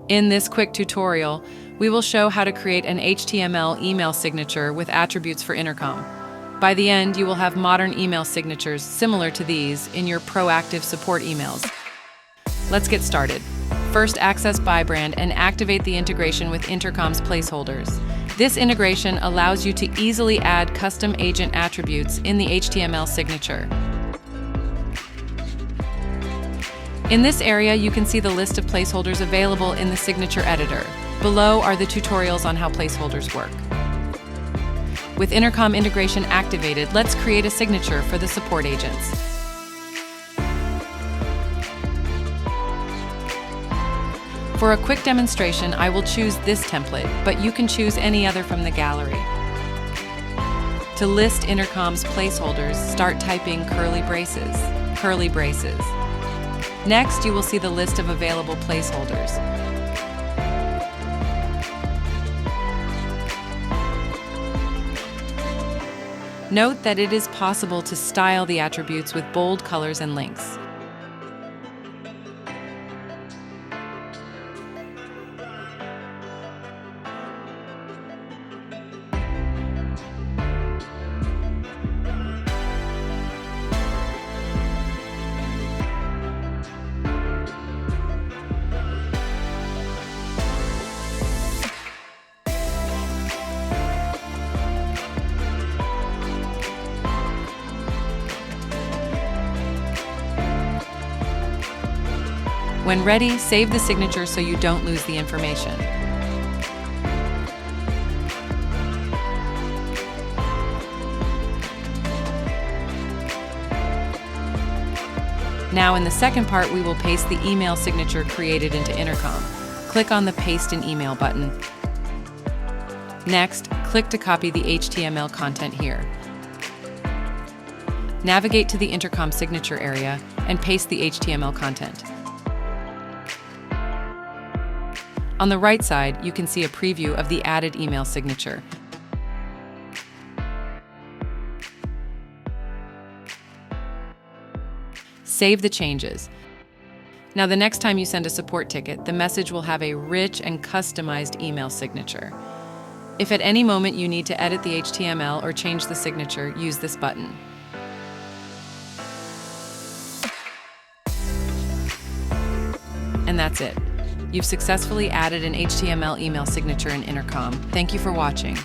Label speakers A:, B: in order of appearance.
A: In this quick tutorial, we will show how to create an HTML email signature with attributes for Intercom. By the end, you will have modern email signatures similar to these in your proactive support emails. Let's get started. First, access ByBrand and activate the integration with Intercom's placeholders. This integration allows you to easily add custom agent attributes in the HTML signature. In this area, you can see the list of placeholders available in the signature editor. Below are the tutorials on how placeholders work. With Intercom integration activated, let's create a signature for the support agents. For a quick demonstration, I will choose this template, but you can choose any other from the gallery. To list Intercom's placeholders, start typing curly braces. Next, you will see the list of available placeholders. Note that it is possible to style the attributes with bold colors and links. When ready, save the signature so you don't lose the information. Now in the second part, we will paste the email signature created into Intercom. Click on the Paste an Email button. Next, click to copy the HTML content here. Navigate to the Intercom signature area and paste the HTML content. On the right side, you can see a preview of the added email signature. Save the changes. Now, the next time you send a support ticket, the message will have a rich and customized email signature. If at any moment you need to edit the HTML or change the signature, use this button. And that's it. You've successfully added an HTML email signature in Intercom. Thank you for watching.